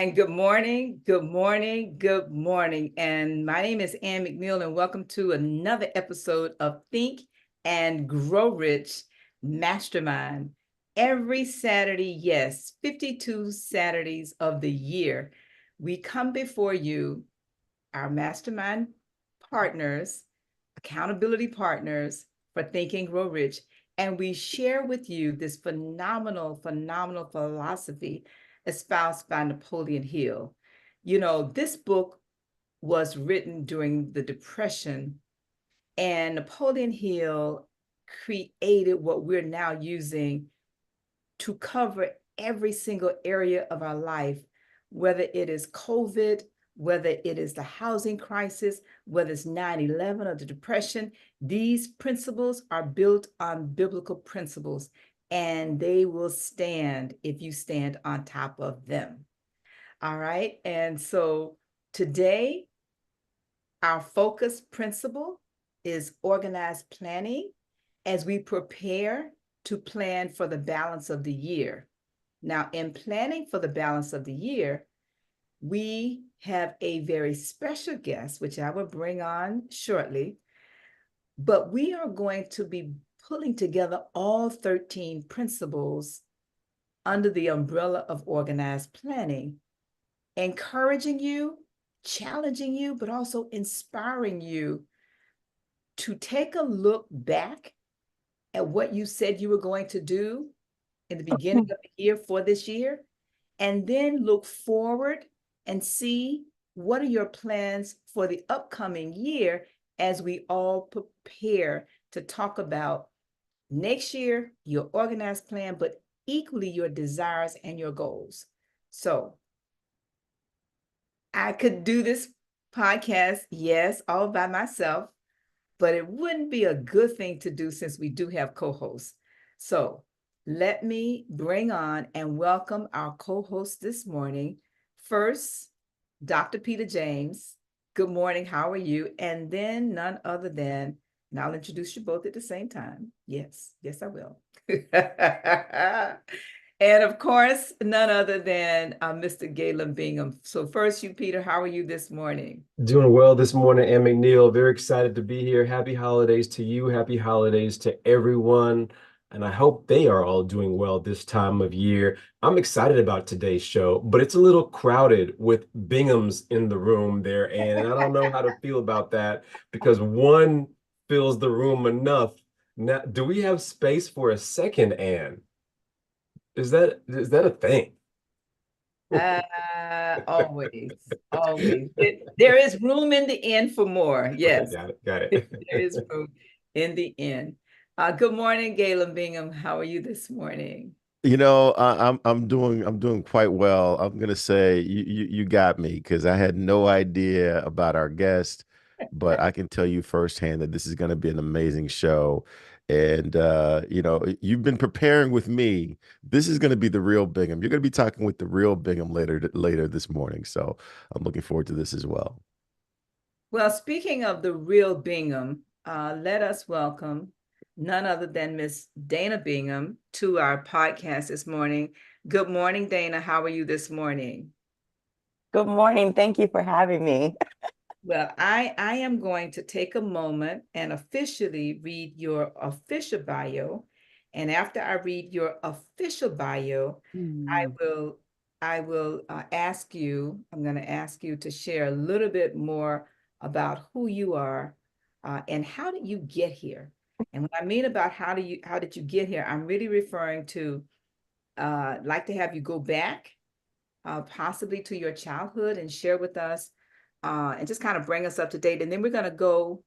And good morning, good morning, good morning. And my name is Ann McNeil, and welcome to another episode of Think and Grow Rich Mastermind. Every Saturday, yes, 52 Saturdays of the year, we come before you, our mastermind partners, accountability partners for Think and Grow Rich, and we share with you this phenomenal philosophy espoused by Napoleon Hill. You know, this book was written during the Depression, and Napoleon Hill created what we're now using to cover every single area of our life, whether it is COVID, whether it is the housing crisis, whether it's 9/11 or the Depression. These principles are built on biblical principles, and they will stand if you stand on top of them. All right. And so today, our focus principle is organized planning as we prepare to plan for the balance of the year. Now, in planning for the balance of the year, we have a very special guest, which I will bring on shortly, but we are going to be pulling together all 13 principles under the umbrella of organized planning, encouraging you, challenging you, but also inspiring you to take a look back at what you said you were going to do in the beginning of the year for this year, and then look forward and see what are your plans for the upcoming year as we all prepare to talk about next year, your organized plan, but equally your desires and your goals. So I could do this podcast, yes, all by myself, but it wouldn't be a good thing to do since we do have co-hosts. So let me bring on and welcome our co-host this morning. First, Dr. Peter James. Good morning. How are you? And then none other than, and I'll introduce you both at the same time. Yes, I will. And of course, none other than Mr. Galen Bingham. So first, you, Peter, how are you this morning? Doing well this morning, Ann McNeil. Very excited to be here. Happy holidays to you. Happy holidays to everyone. And I hope they are all doing well this time of year. I'm excited about today's show, but it's a little crowded with Binghams in the room there. And I don't know how to feel about that because one fills the room enough. Now, do we have space for a second Ann? Is that a thing? Always, always. There is room in the end for more. Okay, Yes, got it. there is room in the end. Good morning, Galen Bingham. How are you this morning? I'm doing quite well. I'm gonna say you got me because I had no idea about our guest, but I can tell you firsthand that this is gonna be an amazing show. And you've been preparing with me. This is gonna be the real Bingham. You're gonna be talking with the real Bingham later this morning. So I'm looking forward to this as well. Well, speaking of the real Bingham, let us welcome none other than Miss Dana Bingham to our podcast this morning. Good morning, Dana. How are you this morning? Good morning. Thank you for having me. Well, I am going to take a moment and officially read your official bio. And after I read your official bio, I will ask you, I'm going to ask you to share a little bit more about who you are and how did you get here? And what I mean about how did you get here, I'm really referring to like to have you go back possibly to your childhood and share with us and just kind of bring us up to date. And then we're going to go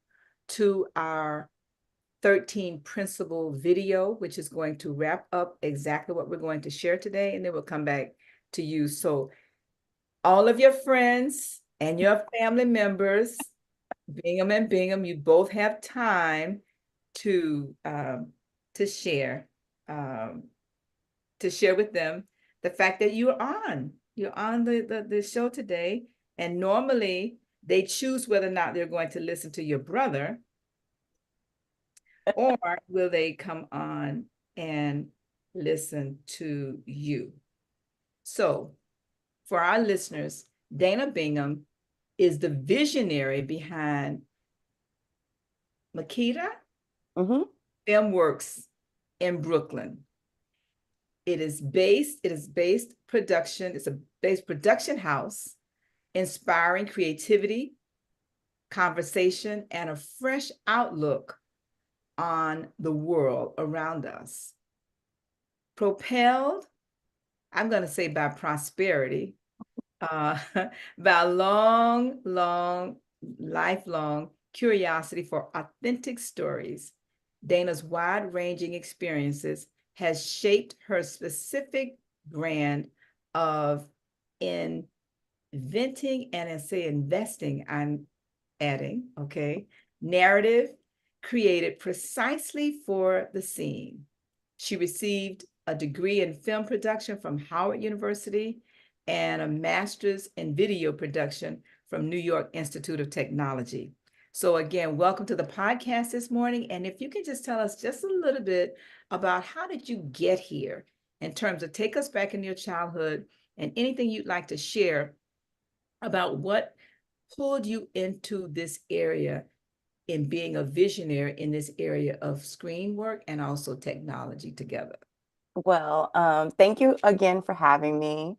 to our 13 principle video, which is going to wrap up exactly what we're going to share today. And then we'll come back to you. So all of your friends and your family members, Bingham and Bingham, you both have time to share um, to share with them the fact that you're on the show today. And normally they choose whether or not they're going to listen to your brother or will they come on and listen to you. So for our listeners, Dana Bingham is the visionary behind Makita Filmworks in Brooklyn. It's a based production house, inspiring creativity, conversation, and a fresh outlook on the world around us. Propelled, I'm going to say by prosperity, by lifelong curiosity for authentic stories, Dana's wide-ranging experiences has shaped her specific brand of inventing and I say investing, I'm adding, okay, narrative created precisely for the scene. She received a degree in film production from Howard University and a master's in video production from New York Institute of Technology. So again, welcome to the podcast this morning. And if you can just tell us just a little bit about how did you get here in terms of take us back in your childhood and anything you'd like to share about what pulled you into this area in being a visionary in this area of screen work and also technology together. Well, thank you again for having me.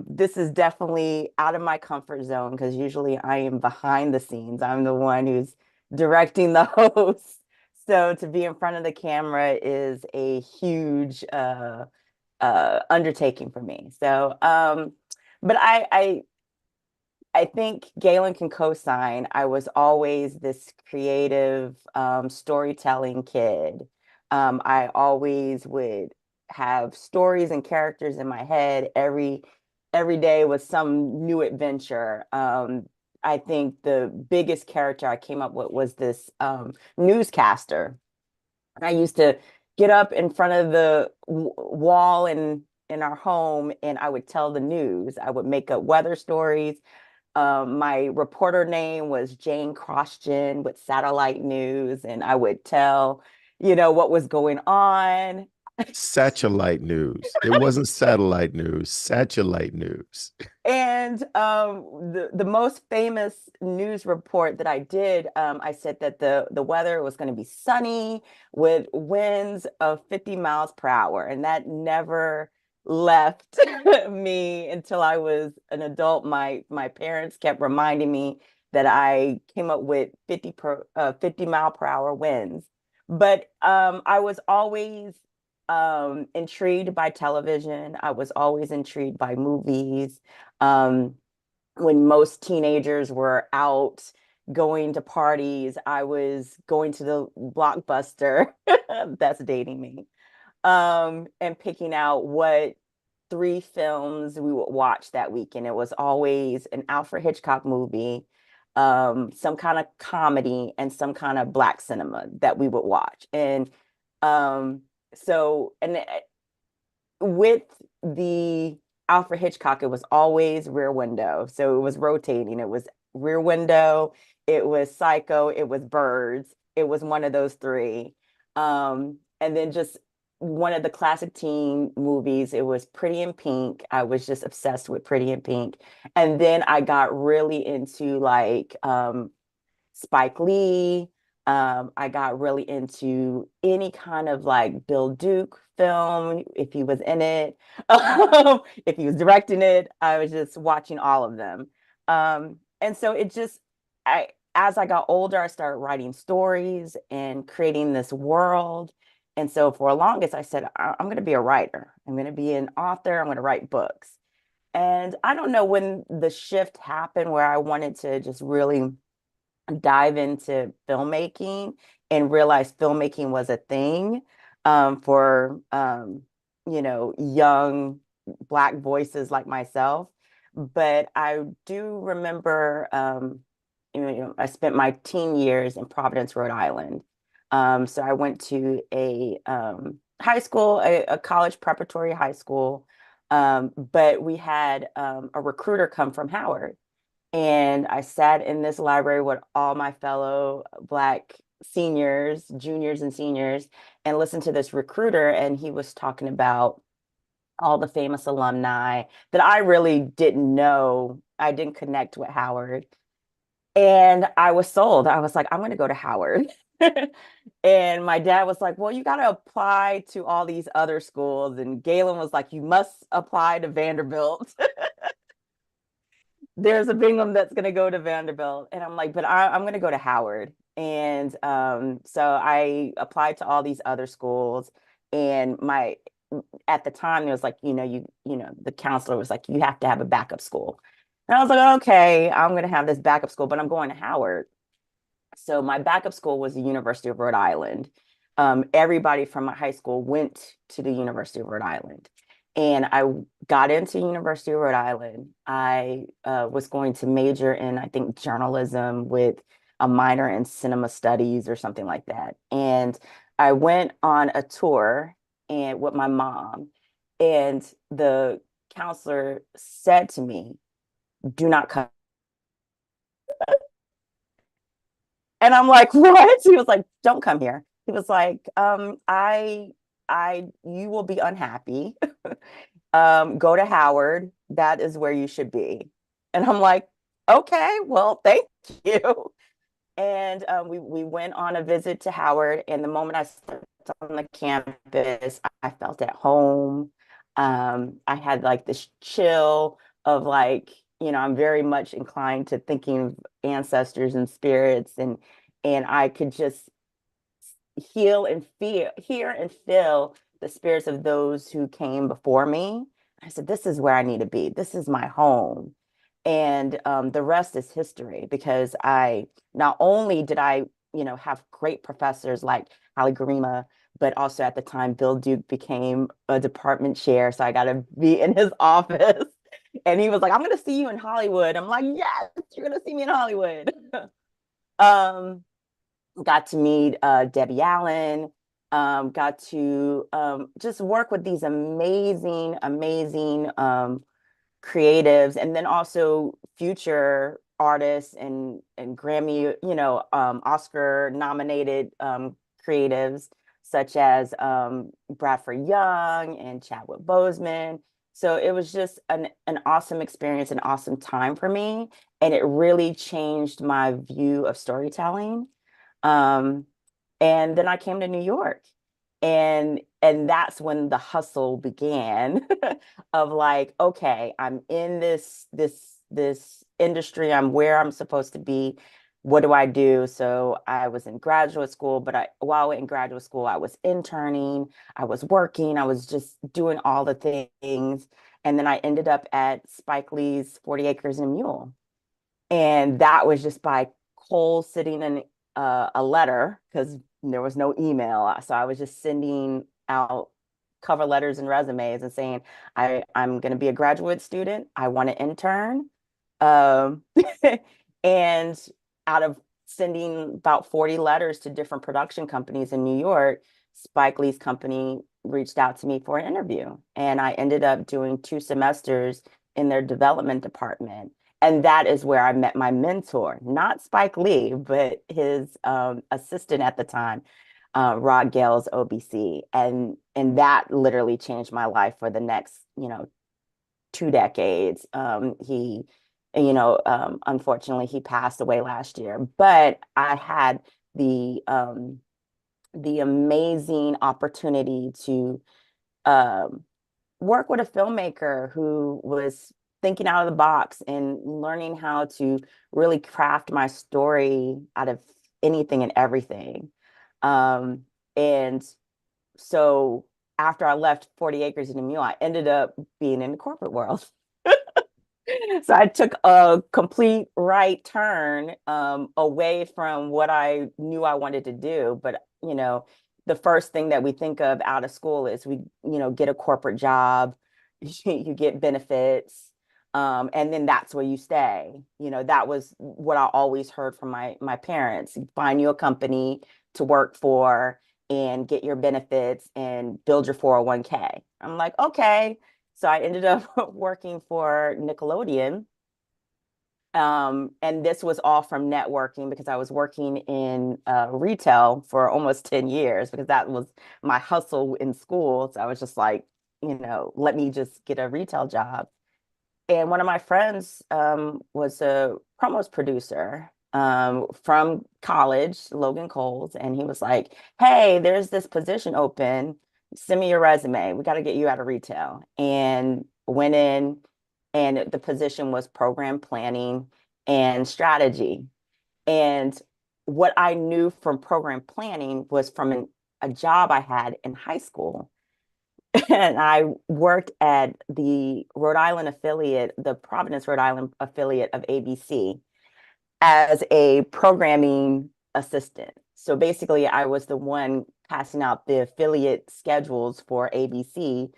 This is definitely out of my comfort zone because usually I am behind the scenes. I'm the one who's directing the host. So to be in front of the camera is a huge undertaking for me. So, but I think Galen can co-sign. I was always this creative storytelling kid. I always would have stories and characters in my head every day was some new adventure. I think the biggest character I came up with was this newscaster. I used to get up in front of the wall in our home and I would tell the news. I would make up weather stories. My reporter name was Jane Crossgen with Satellite News, and I would tell, what was going on. Satellite news. It wasn't satellite news, satellite news. And the most famous news report that I did, I said that the weather was going to be sunny with winds of 50 miles per hour, and that never left me until I was an adult. My parents kept reminding me that I came up with 50 mile per hour winds. But I was always intrigued by television. I was always intrigued by movies. Um, when most teenagers were out going to parties, I was going to the Blockbuster. That's dating me. And picking out what 3 films we would watch that week. And it was always an Alfred Hitchcock movie, some kind of comedy, and some kind of Black cinema that we would watch. And and with the Alfred Hitchcock, it was always Rear Window. So it was rotating. It was Rear Window, it was Psycho, it was Birds. It was one of those 3. And then just one of the classic teen movies, it was Pretty in Pink. I was just obsessed with Pretty in Pink. And then I got really into like Spike Lee. I got really into any kind of like Bill Duke film, if he was in it, if he was directing it. I was just watching all of them. And so as I got older, I started writing stories and creating this world. And so for the longest, I said, I'm going to be a writer. I'm going to be an author. I'm going to write books. And I don't know when the shift happened where I wanted to just really dive into filmmaking and realize filmmaking was a thing for young Black voices like myself. But I do remember I spent my teen years in Providence, Rhode Island. So I went to a high school, a college preparatory high school, but we had a recruiter come from Howard. And I sat in this library with all my fellow Black seniors, juniors, and seniors, and listened to this recruiter. And he was talking about all the famous alumni that I really didn't know. I didn't connect with Howard. And I was sold. I was like, I'm going to go to Howard. And my dad was like, well, you got to apply to all these other schools. And Galen was like, you must apply to Vanderbilt. There's a Bingham that's going to go to Vanderbilt. And I'm like, but I'm going to go to Howard. And so I applied to all these other schools. And my at the time it was like, the counselor was like, you have to have a backup school. And I was like, okay, I'm going to have this backup school, but I'm going to Howard. So my backup school was the University of Rhode Island. Everybody from my high school went to the University of Rhode Island. And I got into University of Rhode Island. I was going to major in, I think, journalism with a minor in cinema studies or something like that. And I went on a tour and with my mom, and the counselor said to me, "Do not come." And I'm like, what? He was like, don't come here. He was like, you will be unhappy. Go to Howard. That is where you should be. And I'm like, okay, well, thank you. And we went on a visit to Howard. And the moment I stepped on the campus, I felt at home. I had like this chill of like, I'm very much inclined to thinking of ancestors and spirits, and I could just hear and feel the spirits of those who came before me. I said, this is where I need to be. This is my home. And the rest is history, because I not only did I, have great professors like Hallie Garima, but also at the time, Bill Duke became a department chair. So I got to be in his office. And he was like, I'm going to see you in Hollywood. I'm like, yes, you're going to see me in Hollywood. um, got to meet Debbie Allen, got to just work with these amazing, amazing creatives, and then also future artists and Grammy, Oscar nominated creatives such as Bradford Young and Chadwick Boseman. So it was just an awesome experience, an awesome time for me. And it really changed my view of storytelling. Um, and then I came to New York, and that's when the hustle began of like, okay, I'm in this industry, I'm where I'm supposed to be. What do I do? So I was in graduate school, but while in graduate school, I was interning, I was working, I was just doing all the things. And then I ended up at Spike Lee's 40 Acres and a Mule. And that was just by cold sitting in a letter, because there was no email. So I was just sending out cover letters and resumes and saying, I'm going to be a graduate student. I want to intern. Um, and out of sending about 40 letters to different production companies in New York, Spike Lee's company reached out to me for an interview. And I ended up doing 2 semesters in their development department. And that is where I met my mentor, not Spike Lee, but his assistant at the time, Rod Gales, OBC. And that literally changed my life for the next, 2 decades. Unfortunately, he passed away last year. But I had the amazing opportunity to um, work with a filmmaker who was thinking out of the box and learning how to really craft my story out of anything and everything. And so after I left 40 Acres and a Mule, I ended up being in the corporate world. So I took a complete right turn away from what I knew I wanted to do. But, the first thing that we think of out of school is we, get a corporate job, you get benefits, and then that's where you stay. That was what I always heard from my parents. Find you a company to work for and get your benefits and build your 401k. I'm like, okay. So I ended up working for Nickelodeon. And this was all from networking, because I was working in retail for almost 10 years, because that was my hustle in school. So I was just like, let me just get a retail job. And one of my friends was a promos producer from college, Logan Coles, and he was like, "Hey, there's this position open. Send me your resume. We got to get you out of retail." And went in, and the position was program planning and strategy. And what I knew from program planning was from a job I had in high school. And I worked at the Rhode Island affiliate, the Providence, Rhode Island affiliate of ABC as a programming assistant. So basically, I was the one passing out the affiliate schedules for ABC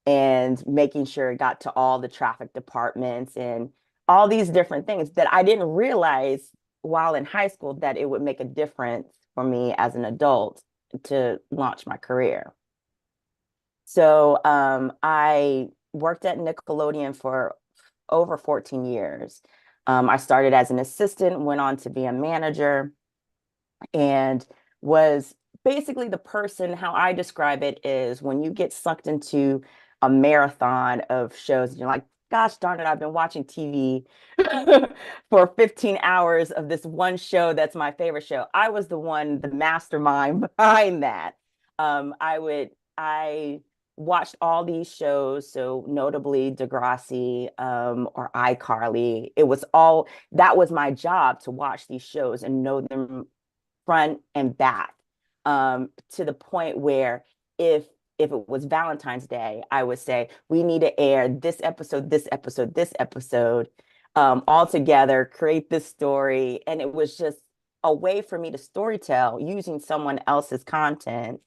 and making sure it got to all the traffic departments and all these different things that I didn't realize while in high school that it would make a difference for me as an adult to launch my career. So I worked at Nickelodeon for over 14 years. I started as an assistant, went on to be a manager, and was basically the person. How I describe it is when you get sucked into a marathon of shows, and you're like, gosh darn it, I've been watching TV for 15 hours of this one show that's my favorite show. I was the one, the mastermind behind that. I watched all these shows, so notably Degrassi or iCarly. That was my job, to watch these shows and know them front and back, to the point where if it was Valentine's Day, I would say, we need to air this episode, this episode, this episode, all together, create this story. And it was just a way for me to storytell using someone else's content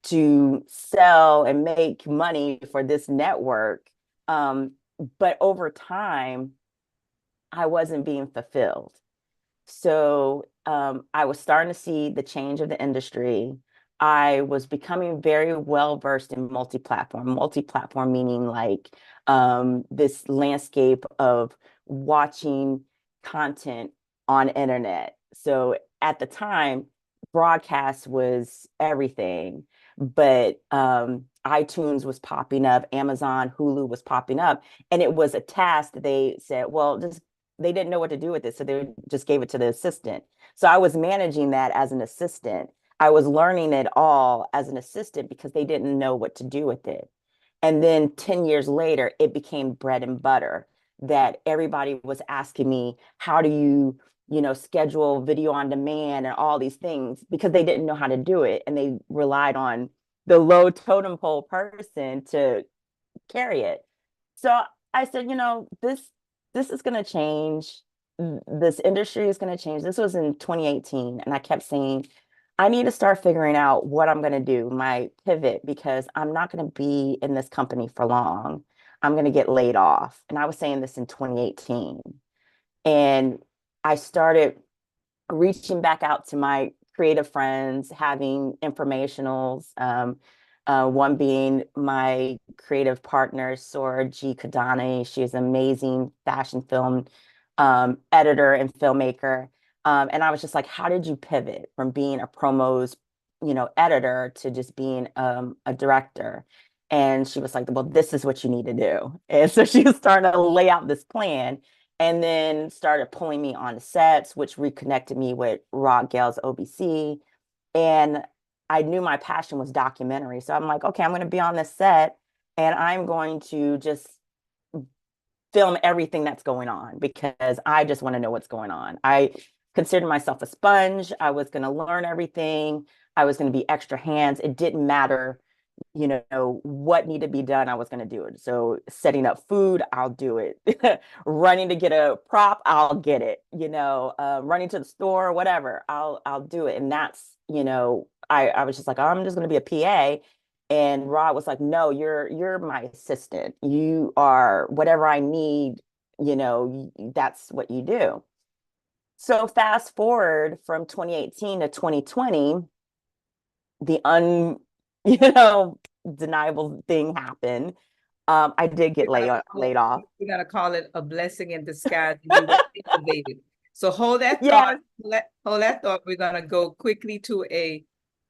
to sell and make money for this network. But over time, I wasn't being fulfilled. So I was starting to see the change of the industry. I was becoming very well versed in multi-platform meaning like this landscape of watching content on internet. So at the time, broadcast was everything, but iTunes was popping up, Amazon, Hulu was popping up, and it was a task that they said, well, just they didn't know what to do with it, so they just gave it to the assistant. So I was managing that as an assistant. I was learning it all as an assistant because they didn't know what to do with it. And then 10 years later, it became bread and butter that everybody was asking me, how do you, schedule video on demand and all these things, because they didn't know how to do it. And they relied on the low totem pole person to carry it. So I said, this is going to change. This industry is going to change. This was in 2018. And I kept saying, I need to start figuring out what I'm going to do, my pivot, because I'm not going to be in this company for long. I'm going to get laid off. And I was saying this in 2018. And I started reaching back out to my creative friends, having informationals, one being my creative partner, Sora G. Kadani. She is an amazing fashion film editor and filmmaker. And I was just like, how did you pivot from being a promos, editor to just being a director? And she was like, well, this is what you need to do. And so she was starting to lay out this plan, and then started pulling me on the sets, which reconnected me with Rock Gales OBC. And I knew my passion was documentary. So I'm like, okay, I'm going to be on this set and I'm going to just film everything that's going on because I just want to know what's going on. I considered myself a sponge. I was going to learn everything. I was going to be extra hands. It didn't matter, what needed to be done, I was going to do it. So setting up food, I'll do it. Running to get a prop, I'll get it. Running to the store, whatever, I'll do it. And that's, I was just like, I'm just going to be a PA. And Rod was like, no, you're my assistant. You are whatever I need, that's what you do. So fast forward from 2018 to 2020, the deniable thing happened. I did get laid off. We're gonna call it a blessing in disguise. You were activated. So hold that Yes. thought. Hold that thought. We're gonna go quickly to a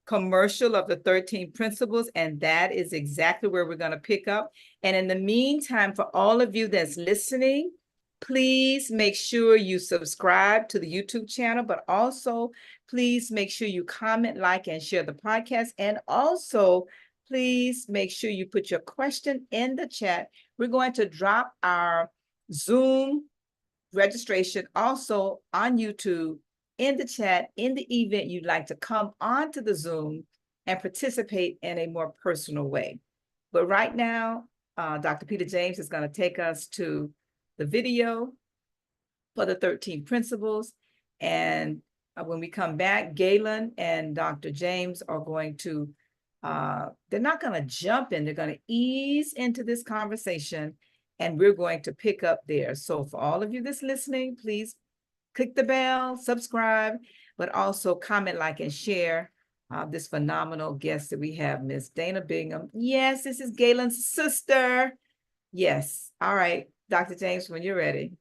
commercial of the 13 principles, and that is exactly where we're going to pick up. And in the meantime, for all of you that's listening, please make sure you subscribe to the YouTube channel, but also please make sure you comment, like, and share the podcast. And also, please make sure you put your question in the chat. We're going to drop our Zoom registration also on YouTube in the chat in the event you'd like to come onto the Zoom and participate in a more personal way. But right now, Dr. Peter James is going to take us to the video for the 13 principles. And when we come back, Galen and Dr. James are going to, they're not going to jump in, they're going to ease into this conversation, and we're going to pick up there. So for all of you that's listening, please click the bell, subscribe, but also comment, like, and share this phenomenal guest that we have, Miss Dana Bingham. Yes, this is Galen's sister. Yes. All right, Dr. James, when you're ready.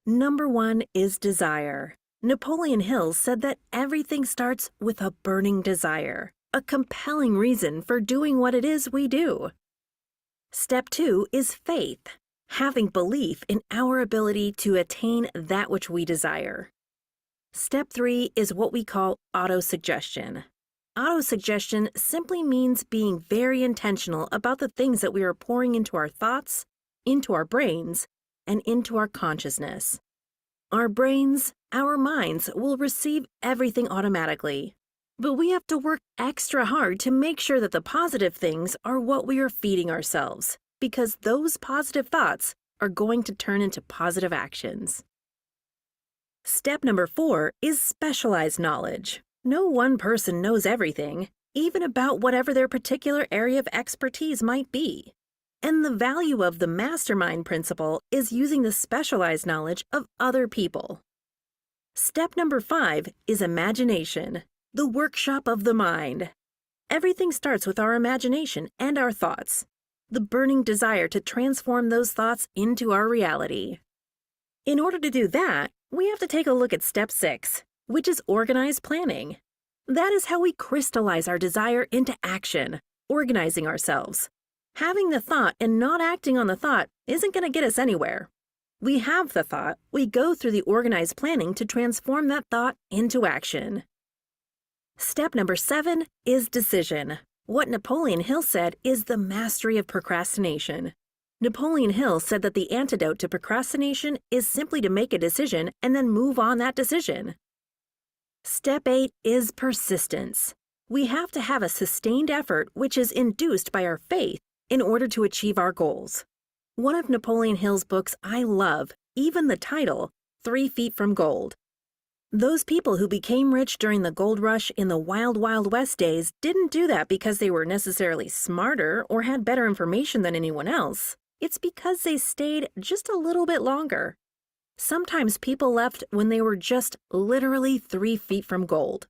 Number 1 is desire. Napoleon Hill said that everything starts with a burning desire, a compelling reason for doing what it is we do. Step 2 is faith, having belief in our ability to attain that which we desire. Step 3 is what we call autosuggestion. Autosuggestion simply means being very intentional about the things that we are pouring into our thoughts, into our brains, and into our consciousness. Our brains, our minds will receive everything automatically, but we have to work extra hard to make sure that the positive things are what we are feeding ourselves, because those positive thoughts are going to turn into positive actions. Step number 4 is specialized knowledge. No one person knows everything, even about whatever their particular area of expertise might be. And the value of the mastermind principle is using the specialized knowledge of other people. Step number 5 is imagination, the workshop of the mind. Everything starts with our imagination and our thoughts, the burning desire to transform those thoughts into our reality. In order to do that, we have to take a look at step 6, which is organized planning. That is how we crystallize our desire into action, organizing ourselves. Having the thought and not acting on the thought isn't going to get us anywhere. We have the thought, we go through the organized planning to transform that thought into action. Step number 7 is decision. What Napoleon Hill said is the mastery of procrastination. Napoleon Hill said that the antidote to procrastination is simply to make a decision and then move on that decision. Step 8 is persistence. We have to have a sustained effort which is induced by our faith in order to achieve our goals. One of Napoleon Hill's books I love, even the title, 3 Feet from Gold. Those people who became rich during the gold rush in the Wild Wild West days didn't do that because they were necessarily smarter or had better information than anyone else. It's because they stayed just a little bit longer. Sometimes people left when they were just literally 3 feet from gold.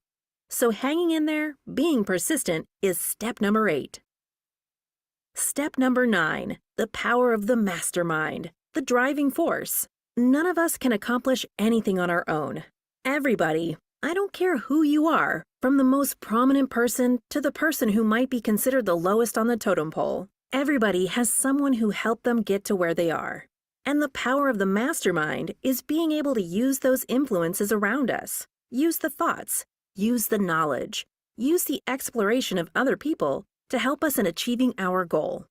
So hanging in there, being persistent, is step number 8. Step number 9, the power of the mastermind, the driving force. None of us can accomplish anything on our own. Everybody, I don't care who you are, from the most prominent person to the person who might be considered the lowest on the totem pole, everybody has someone who helped them get to where they are. And the power of the mastermind is being able to use those influences around us, use the thoughts, use the knowledge, use the exploration of other people to help us in achieving our goal.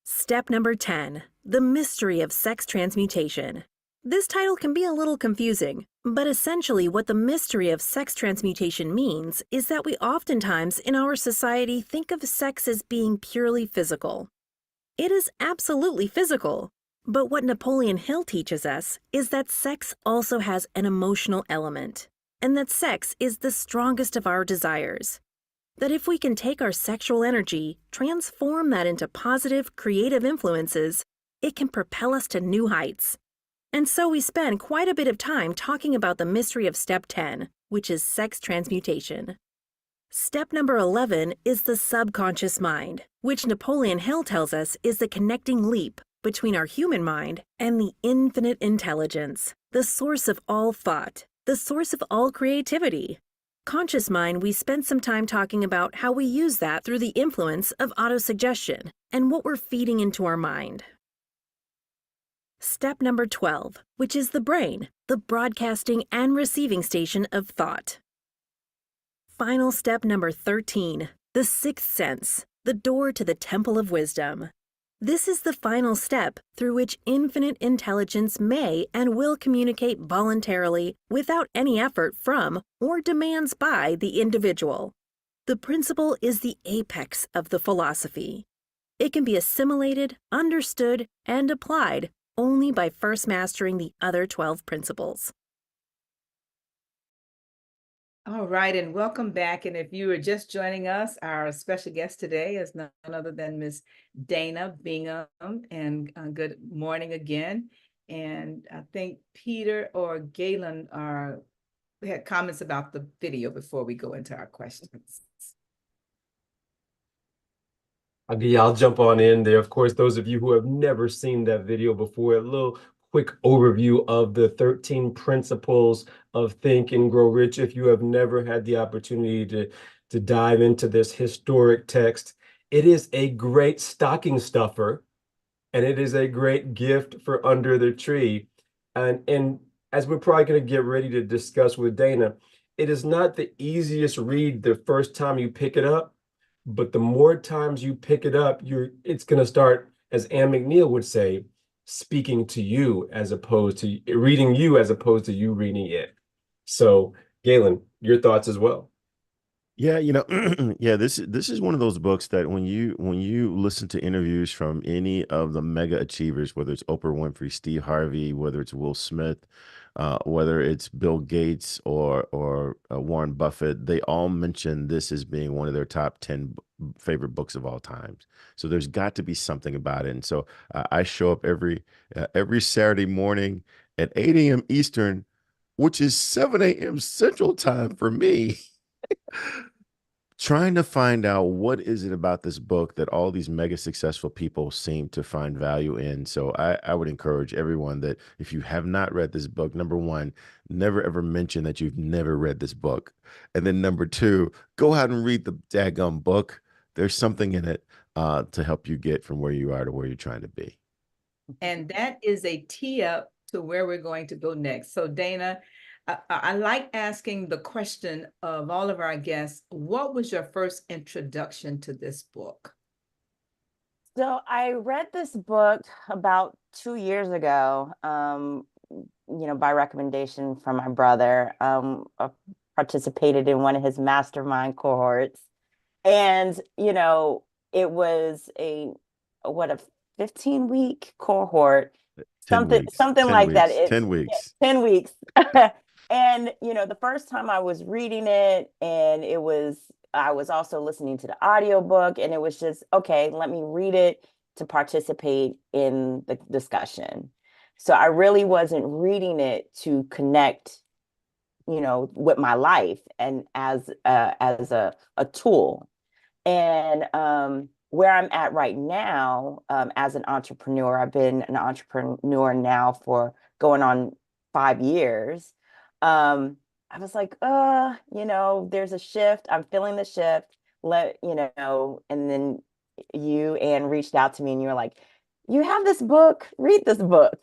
Step number 10, the mystery of sex transmutation. This title can be a little confusing, but essentially what the mystery of sex transmutation means is that we oftentimes in our society think of sex as being purely physical. It is absolutely physical, but what Napoleon Hill teaches us is that sex also has an emotional element, and that sex is the strongest of our desires. That if we can take our sexual energy, transform that into positive, creative influences, it can propel us to new heights. And so we spend quite a bit of time talking about the mystery of step 10, which is sex transmutation. Step number 11 is the subconscious mind, which Napoleon Hill tells us is the connecting leap between our human mind and the infinite intelligence, the source of all thought, the source of all creativity. Conscious mind, we spent some time talking about how we use that through the influence of autosuggestion and what we're feeding into our mind. Step number 12, which is the brain, the broadcasting and receiving station of thought. Final step number 13, the sixth sense, the door to the temple of wisdom. This is the final step through which infinite intelligence may and will communicate voluntarily without any effort from or demands by the individual. The principle is the apex of the philosophy. It can be assimilated, understood, and applied only by first mastering the other 12 principles. All right, and welcome back. And if you are just joining us, our special guest today is none other than Miss Dana Bingham. And good morning again. And I think Peter or Galen had comments about the video before we go into our questions. Yeah, I'll jump on in there. Of course, those of you who have never seen that video before, a little quick overview of the 13 principles of Think and Grow Rich. If you have never had the opportunity to dive into this historic text, it is a great stocking stuffer, and it is a great gift for under the tree. And as we're probably going to get ready to discuss with Dana, it is not the easiest read the first time you pick it up, but the more times you pick it up, it's going to start, as Ann McNeil would say, speaking to you as opposed to reading you as opposed to you reading it. So, Galen, your thoughts as well. Yeah, yeah, this is one of those books that when you listen to interviews from any of the mega achievers, whether it's Oprah Winfrey, Steve Harvey, whether it's Will Smith, whether it's Bill Gates or Warren Buffett, they all mention this as being one of their top 10 favorite books of all times. So there's got to be something about it. And so I show up every Saturday morning at 8 a.m. Eastern, which is 7 a.m. Central Time for me. Trying to find out what is it about this book that all these mega successful people seem to find value in. So I would encourage everyone that if you have not read this book, number one, never ever mention that you've never read this book. And then number two, go out and read the daggum book. There's something in it to help you get from where you are to where you're trying to be. And that is a tee up to where we're going to go next. So Dana, I like asking the question of all of our guests, what was your first introduction to this book? So I read this book about 2 years ago, by recommendation from my brother. I participated in one of his mastermind cohorts. And, it was a 15-week cohort, 10 weeks, something 10 like that. weeks, 10 weeks. 10 weeks. And, the first time I was reading it, and I was also listening to the audiobook, and it was just, okay, let me read it to participate in the discussion. So I really wasn't reading it to connect, with my life and as a tool. And where I'm at right now, as an entrepreneur, I've been an entrepreneur now for going on 5 years. I was like, there's a shift. I'm feeling the shift. And then Anne reached out to me and you were like, you have this book, read this book.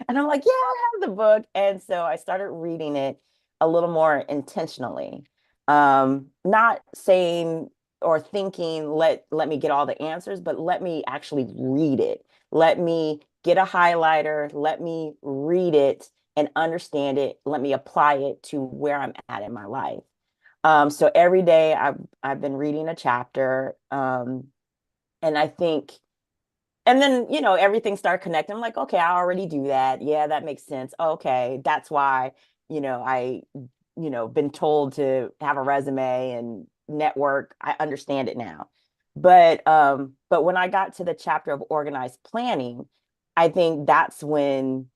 And I'm like, yeah, I have the book. And so I started reading it a little more intentionally. Not saying or thinking, let me get all the answers, but let me actually read it. Let me get a highlighter. Let me read it and understand it. Let me apply it to where I'm at in my life. So every day I've been reading a chapter. And I think, and then, everything started connecting. I'm like, okay, I already do that. Yeah, that makes sense. Okay, that's why, I, been told to have a resume and network. I understand it now. But when I got to the chapter of organized planning, I think that's when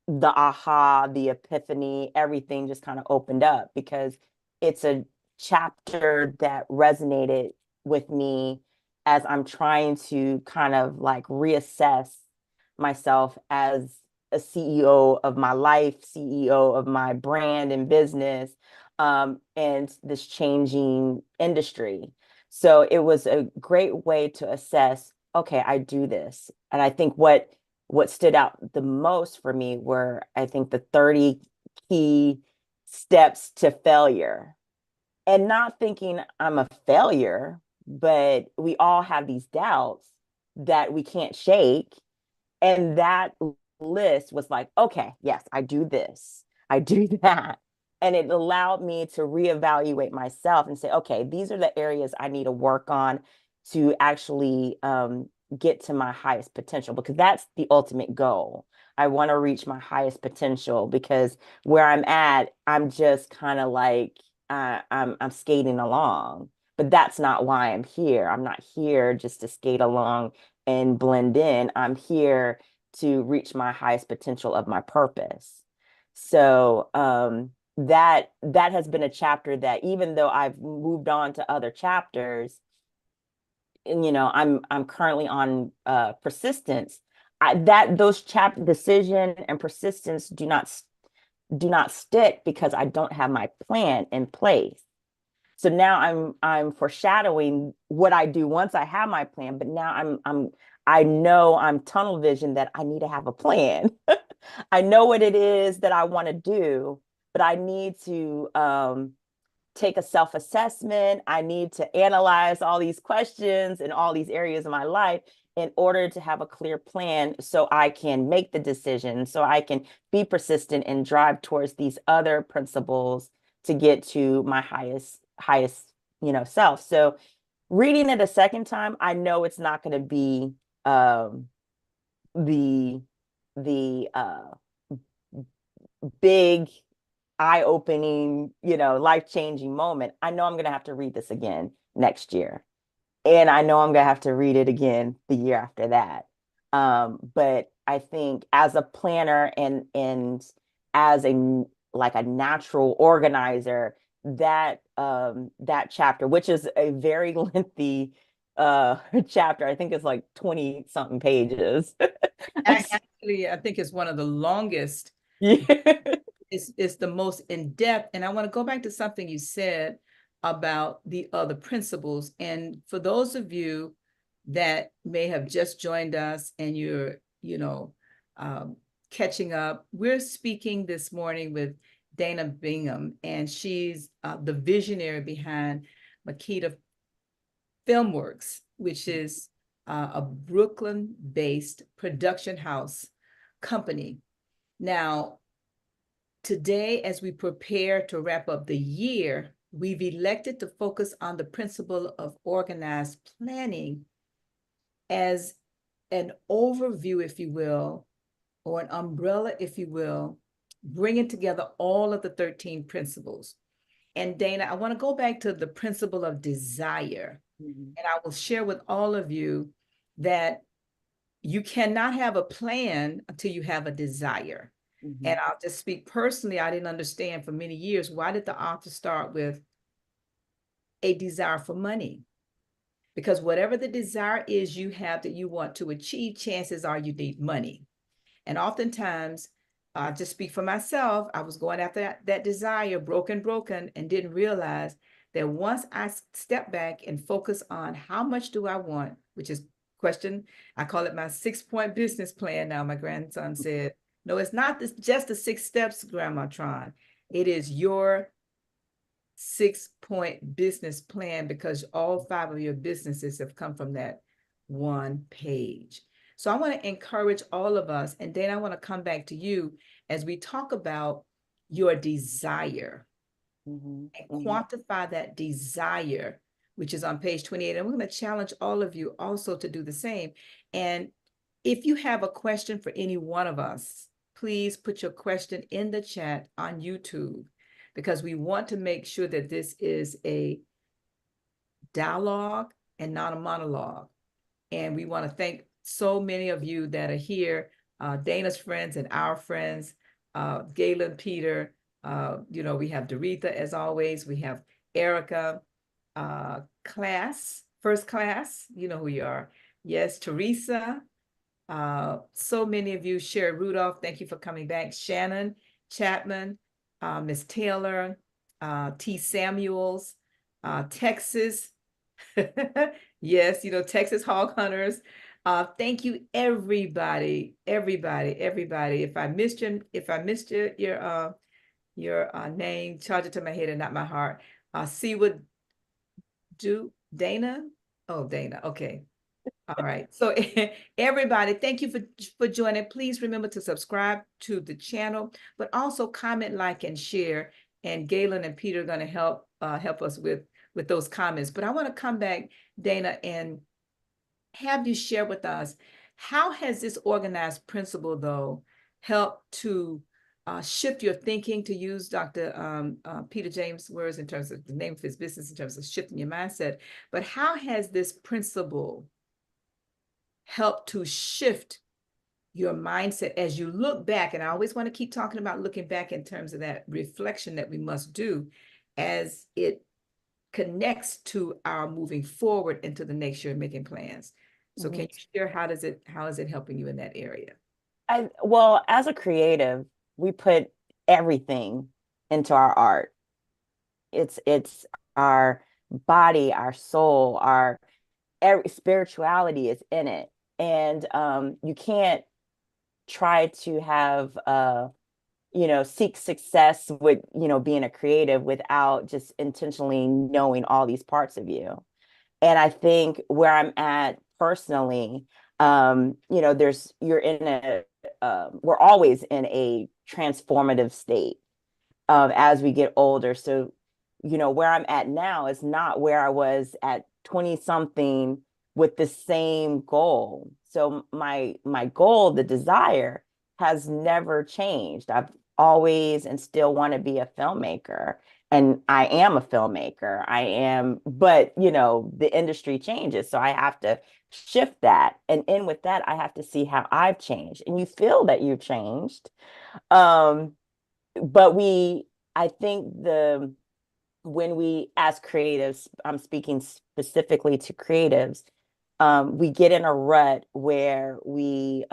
the aha, the epiphany, everything just kind of opened up, because it's a chapter that resonated with me as I'm trying to kind of like reassess myself as a CEO of my life, CEO of my brand and business, and this changing industry. So it was a great way to assess, okay, I do this. And I think what stood out the most for me were, I think, the 30 key steps to failure. And not thinking I'm a failure, but we all have these doubts that we can't shake. And that list was like, okay, yes, I do this, I do that. And it allowed me to reevaluate myself and say, okay, these are the areas I need to work on to actually get to my highest potential, because that's the ultimate goal. I want to reach my highest potential, because where I'm at, I'm just kind of like, I'm skating along. But that's not why I'm here. I'm not here just to skate along and blend in. I'm here to reach my highest potential of my purpose. So that has been a chapter that, even though I've moved on to other chapters, and I'm currently on persistence. That those chapter decision and persistence do not stick, because I don't have my plan in place. So now I'm foreshadowing what I do once I have my plan, but now I know I'm tunnel vision that I need to have a plan. I know what it is that I want to do, but I need to take a self-assessment. I need to analyze all these questions in all these areas of my life in order to have a clear plan, so I can make the decision, so I can be persistent and drive towards these other principles to get to my highest self. So reading it a second time, I know it's not going to be the the big eye-opening, life-changing moment. I know I'm going to have to read this again next year. And I know I'm going to have to read it again the year after that. But I think as a planner and as a natural organizer, that chapter, which is a very lengthy chapter, I think it's like 20 something pages. Actually, I think it's one of the longest. Yeah. It's the most in-depth. And I want to go back to something you said about the other principles. And for those of you that may have just joined us and you're, catching up, we're speaking this morning with Dana Bingham, and she's the visionary behind Makita Filmworks, which is a Brooklyn-based production house company. Now, today, as we prepare to wrap up the year, we've elected to focus on the principle of organized planning as an overview, if you will, or an umbrella, if you will, bringing together all of the 13 principles. And Dana, I want to go back to the principle of desire. Mm-hmm. And I will share with all of you that you cannot have a plan until you have a desire. Mm-hmm. And I'll just speak personally, I didn't understand for many years, why did the author start with a desire for money? Because whatever the desire is you have that you want to achieve, chances are you need money. And oftentimes, just speak for myself, I was going after that desire, broken, and didn't realize that once I step back and focus on how much do I want, which is question, I call it my 6-point business plan now. My grandson said, no, it's not just the 6 steps, Grandma Tron. It is your 6-point business plan, because all 5 of your businesses have come from that one page. So I want to encourage all of us, and then I want to come back to you as we talk about your desire, mm-hmm. and quantify that desire, which is on page 28. And we're going to challenge all of you also to do the same. And if you have a question for any one of us, please put your question in the chat on YouTube, because we want to make sure that this is a dialogue and not a monologue. And we want to thank so many of you that are here, Dana's friends and our friends, Galen, Peter, we have Doretha as always, we have Erica, first class, you know who you are. Yes, Teresa, So many of you, Sherry Rudolph, thank you for coming back. Shannon Chapman, Miss Taylor, T. Samuels, Texas. Yes, Texas Hog Hunters. Thank you, everybody. If I missed your name, charge it to my head and not my heart. See what do Dana? Oh, Dana. Okay. All right. So everybody, thank you for joining. Please remember to subscribe to the channel, but also comment, like, and share. And Galen and Peter are going to help us with those comments. But I want to come back, Dana, and have you share with us, how has this organized principle, though, helped to shift your thinking, to use Dr. Peter James' words in terms of the name of his business, in terms of shifting your mindset. But how has this principle help to shift your mindset as you look back? And I always want to keep talking about looking back in terms of that reflection that we must do as it connects to our moving forward into the next year, making plans. So can you share, how is it helping you in that area? Well, as a creative, we put everything into our art. It's our body, our soul, our spirituality is in it. And you can't try to have seek success with being a creative without just intentionally knowing all these parts of you. And I think where I'm at personally, we're always in a transformative state as we get older. So, where I'm at now is not where I was at 20 something with the same goal. So my goal, the desire, has never changed. I've always and still want to be a filmmaker. And I am a filmmaker. But the industry changes. So I have to shift that. And in with that, I have to see how I've changed. And you feel that you've changed. But I think when we, as creatives, I'm speaking specifically to creatives, we get in a rut where we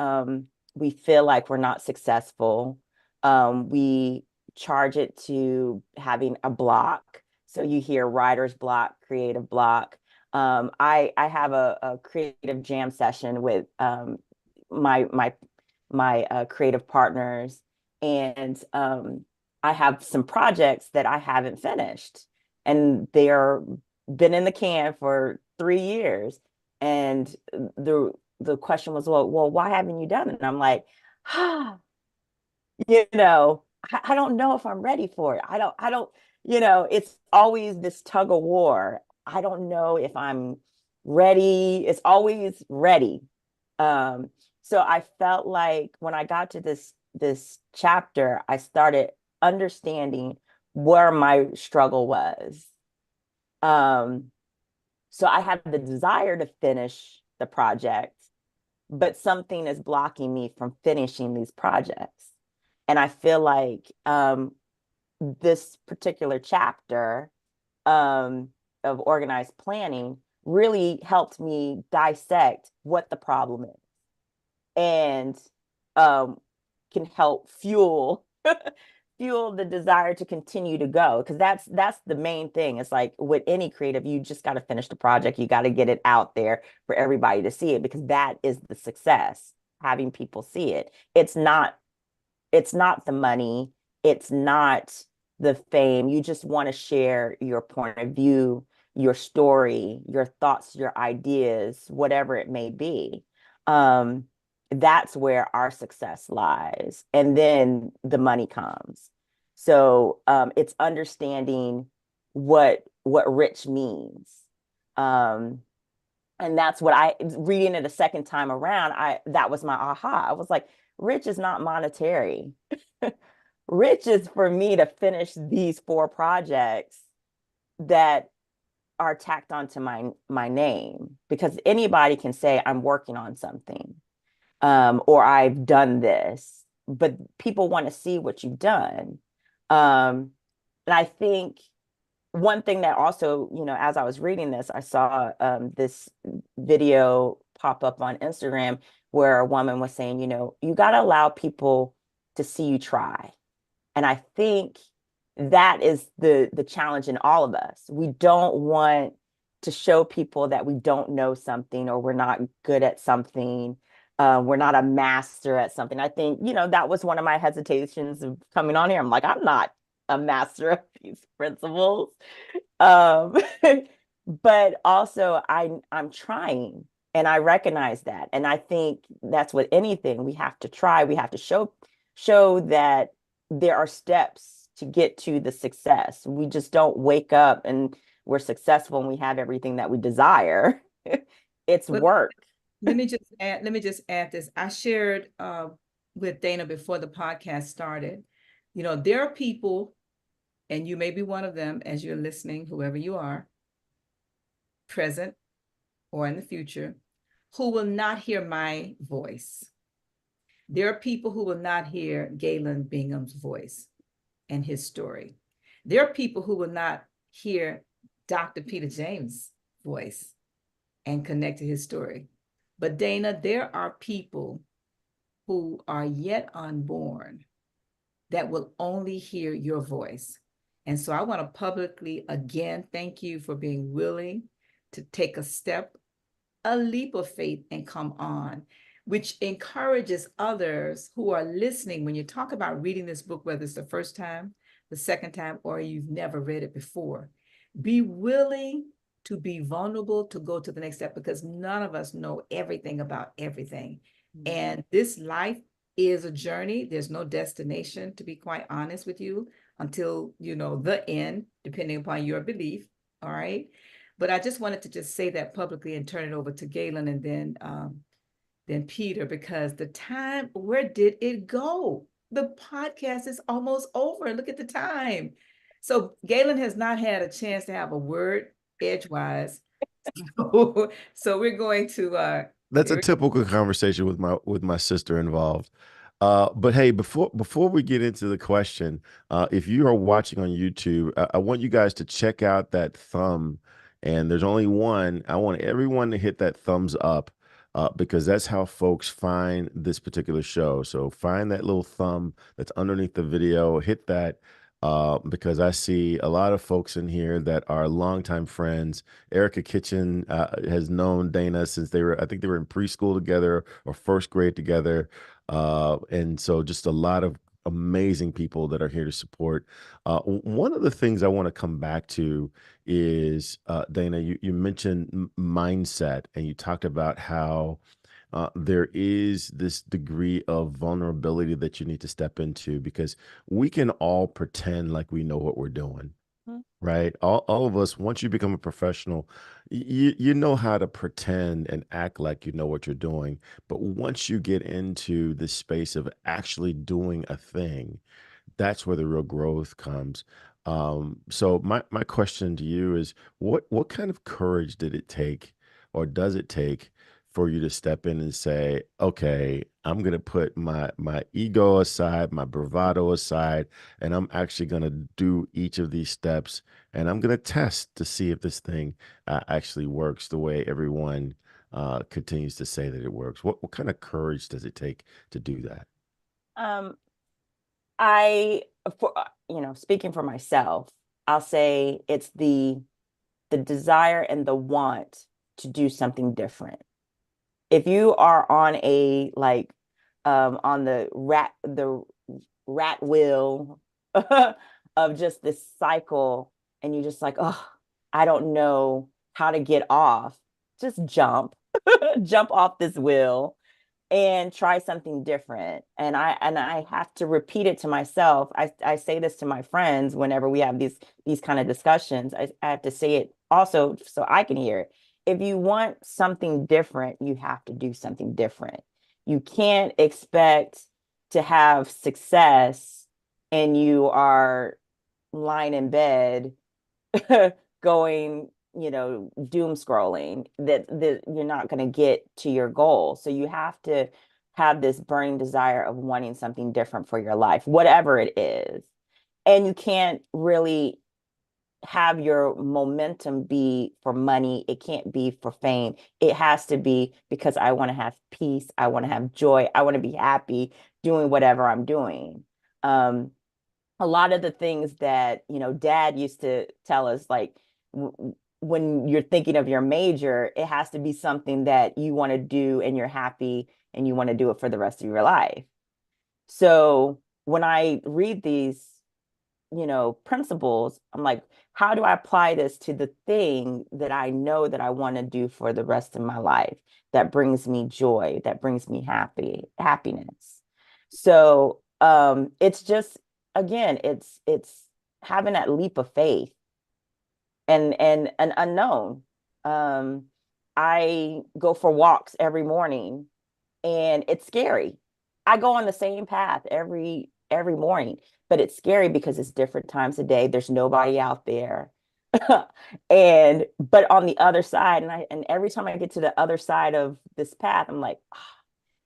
feel like we're not successful. We charge it to having a block. So you hear writer's block, creative block. I have a creative jam session with my creative partners, and I have some projects that I haven't finished, and they're been in the can for 3 years. And the question was, well, why haven't you done it? And I'm like, you know, I don't know if I'm ready for it. I don't, it's always this tug of war. I don't know if I'm ready. It's always ready. So I felt like when I got to this chapter, I started understanding where my struggle was. So I have the desire to finish the project, but something is blocking me from finishing these projects. And I feel like this particular chapter of organized planning really helped me dissect what the problem is, and can help fuel the desire to continue to go, because that's the main thing. It's like with any creative, you just got to finish the project. You got to get it out there for everybody to see it, because that is the success, having people see it. It's not the money, it's not the fame. You just want to share your point of view, your story, your thoughts, your ideas, whatever it may be. That's where our success lies. And then the money comes. So it's understanding what rich means. And that's what reading it a second time around, that was my aha. I was like, rich is not monetary. Rich is for me to finish these 4 projects that are tacked onto my name, because anybody can say I'm working on something, or I've done this, but people want to see what you've done. And I think one thing that also, as I was reading this, I saw this video pop up on Instagram where a woman was saying, you got to allow people to see you try. And I think that is the challenge in all of us. We don't want to show people that we don't know something or we're not good at something. We're not a master at something. I think, that was one of my hesitations of coming on here. I'm like, I'm not a master of these principles. Um, but also I'm trying and I recognize that. And I think that's with anything. We have to try. We have to show that there are steps to get to the success. We just don't wake up and we're successful and we have everything that we desire. It's But work. let me just add this. I shared with Dana before the podcast started. There are people, and you may be one of them as you're listening, whoever you are, present or in the future, who will not hear my voice. There are people who will not hear Galen Bingham's voice and his story. There are people who will not hear Dr. Peter James' voice and connect to his story. But Dana, there are people who are yet unborn that will only hear your voice. And so I want to publicly again thank you for being willing to take a step, a leap of faith, and come on, which encourages others who are listening. When you talk about reading this book, whether it's the first time, the second time, or you've never read it before, be willing to be vulnerable, to go to the next step, because none of us know everything about everything. And this life is a journey. There's no destination, to be quite honest with you, until the end, depending upon your belief. All right. But I just wanted to just say that publicly and turn it over to Galen and then Peter, because the time, where did it go? The podcast is almost over. Look at the time. So Galen has not had a chance to have a word edgewise. So we're going to That's a typical conversation with my sister involved. But hey, before we get into the question, if you are watching on YouTube, I want you guys to check out that thumb. And there's only one. I want everyone to hit that thumbs up because that's how folks find this particular show. So find that little thumb that's underneath the video, hit that. Because I see a lot of folks in here that are longtime friends. Erica Kitchen has known Dana since I think they were in preschool together or first grade together. And so just a lot of amazing people that are here to support. One of the things I want to come back to is, Dana, you mentioned mindset, and you talked about how there is this degree of vulnerability that you need to step into because we can all pretend like we know what we're doing. Right. All of us, once you become a professional, you know how to pretend and act like you know what you're doing. But once you get into the space of actually doing a thing, that's where the real growth comes. So my question to you is what kind of courage did it take or does it take for you to step in and say, okay, I'm gonna put my ego aside, my bravado aside, and I'm actually gonna do each of these steps and I'm gonna test to see if this thing actually works the way everyone continues to say that it works. What kind of courage does it take to do that? Um, for speaking for myself, I'll say it's the desire and the want to do something different. If you are on a on the rat wheel of just this cycle and you're just like, oh, I don't know how to get off, just jump off this wheel and try something different. And I have to repeat it to myself. I say this to my friends whenever we have these kind of discussions. I have to say it also so I can hear it. If you want something different, you have to do something different. You can't expect to have success and you are lying in bed going, doom scrolling, that you're not going to get to your goal. So you have to have this burning desire of wanting something different for your life, whatever it is. And you can't really have your momentum be for money. It can't be for fame. It has to be because I want to have peace. I want to have joy. I want to be happy doing whatever I'm doing. A lot of the things that, dad used to tell us, like when you're thinking of your major, it has to be something that you want to do and you're happy and you want to do it for the rest of your life. So when I read these, principles, I'm like, how do I apply this to the thing that I know that I want to do for the rest of my life that brings me joy, that brings me happiness. So it's just, again, it's having that leap of faith and an unknown. Um, I go for walks every morning and it's scary. I go on the same path every morning, but it's scary because it's different times of day. There's nobody out there. And but on the other side, and every time I get to the other side of this path, I'm like,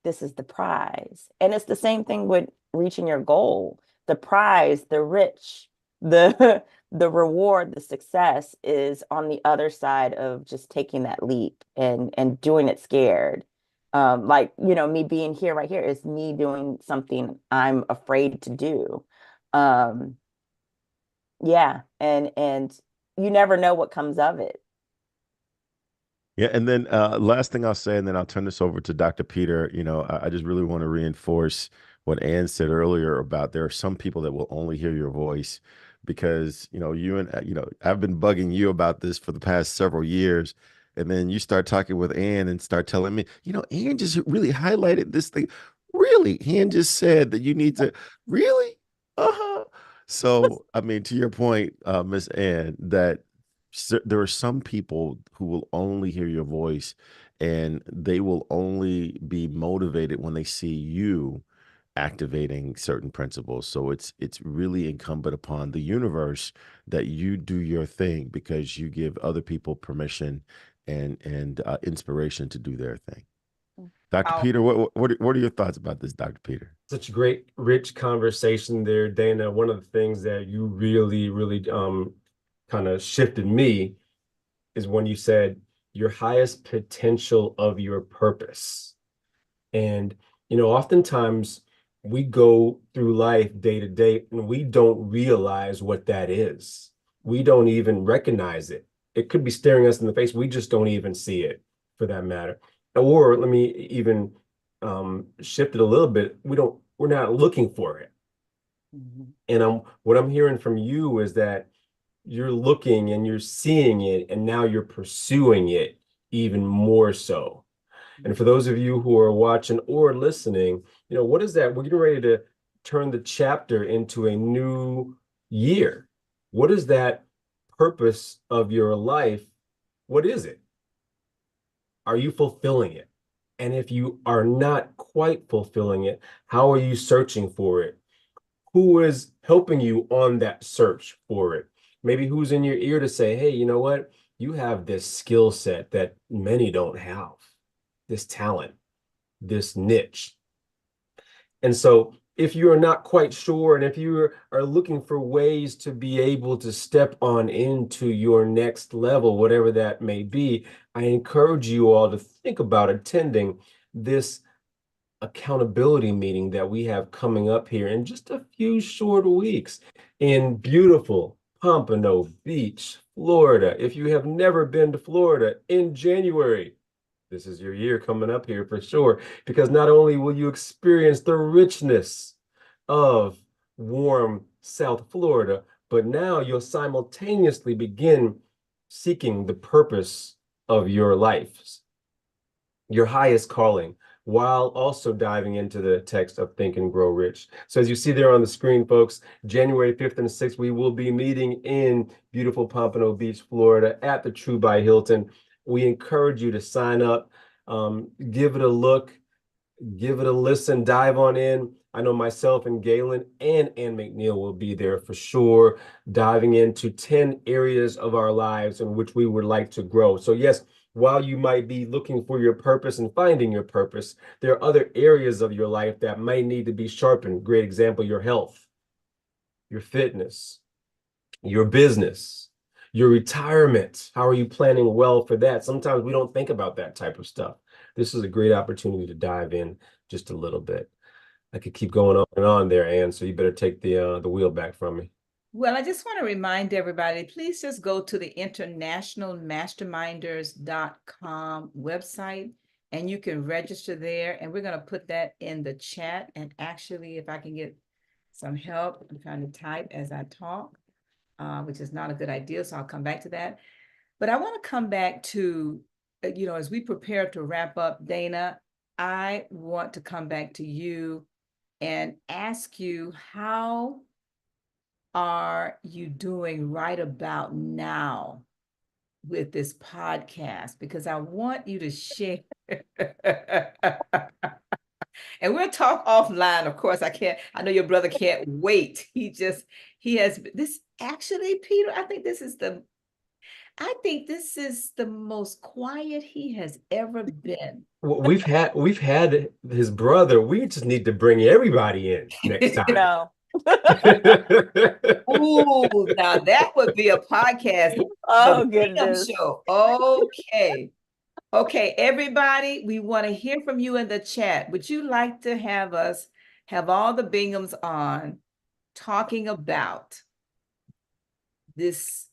this is the prize. And it's the same thing with reaching your goal. The prize, the rich, the the reward, the success is on the other side of just taking that leap and doing it scared. Like, me being here right here is me doing something I'm afraid to do. Um, yeah, and you never know what comes of it. Yeah, and then last thing I'll say, and then I'll turn this over to Dr. Peter. I just really want to reinforce what Ann said earlier about there are some people that will only hear your voice because you and I've been bugging you about this for the past several years, and then you start talking with Ann and start telling me, Ann just really highlighted this thing. Really, Ann just said that you need to really, uh-huh. So, I mean, to your point, Miss Ann, that there are some people who will only hear your voice and they will only be motivated when they see you activating certain principles. So it's really incumbent upon the universe that you do your thing because you give other people permission and inspiration to do their thing. Dr. Oh, Peter, what are your thoughts about this, Dr. Peter? Such a great, rich conversation there, Dana. One of the things that you really, really kind of shifted me is when you said your highest potential of your purpose. And, oftentimes we go through life day to day and we don't realize what that is. We don't even recognize it. It could be staring us in the face. We just don't even see it for that matter. Or let me even shift it a little bit. We're not looking for it. Mhm. And what I'm hearing from you is that you're looking and you're seeing it, and now you're pursuing it even more so. And for those of you who are watching or listening, what is that? We're getting ready to turn the chapter into a new year. What is that purpose of your life? What is it? Are you fulfilling it? And if you are not quite fulfilling it, how are you searching for it? Who is helping you on that search for it? Maybe who's in your ear to say, hey, you know what? You have this skill set that many don't have, this talent, this niche. And so if you are not quite sure, and if you are looking for ways to be able to step on into your next level, whatever that may be, I encourage you all to think about attending this accountability meeting that we have coming up here in just a few short weeks in beautiful Pompano Beach, Florida. If you have never been to Florida in January, this is your year coming up here for sure, because not only will you experience the richness of warm South Florida, but now you'll simultaneously begin seeking the purpose of your life, your highest calling, while also diving into the text of Think and Grow Rich. So as you see there on the screen, folks, January 5th and 6th, we will be meeting in beautiful Pompano Beach, Florida at the True by Hilton. We encourage you to sign up, give it a look, give it a listen, dive on in. I know myself and Galen and Ann McNeil will be there for sure, diving into 10 areas of our lives in which we would like to grow. So yes, while you might be looking for your purpose and finding your purpose, there are other areas of your life that might need to be sharpened. Great example, your health, your fitness, your business, Your retirement, how are you planning well for that? Sometimes we don't think about that type of stuff. This is a great opportunity to dive in just a little bit. I could keep going on and on there, Ann, so you better take the wheel back from me. Well, I just want to remind everybody, please just go to the internationalmasterminders.com website and you can register there. And we're going to put that in the chat. And actually, if I can get some help, I'm trying to type as I talk, which is not a good idea. So I'll come back to that. But I want to come back to, as we prepare to wrap up, Dana, I want to come back to you and ask you, how are you doing right about now with this podcast? Because I want you to share. And we'll talk offline. Of course, I know your brother can't wait. He has this actually, Peter, I think this is the most quiet he has ever been. Well, we've had his brother. We just need to bring everybody in next time. No. Ooh, now that would be a podcast. Oh, The Bingham goodness. Show. Okay. Okay, everybody, we want to hear from you in the chat. Would you like to have us have all the Binghams on talking about this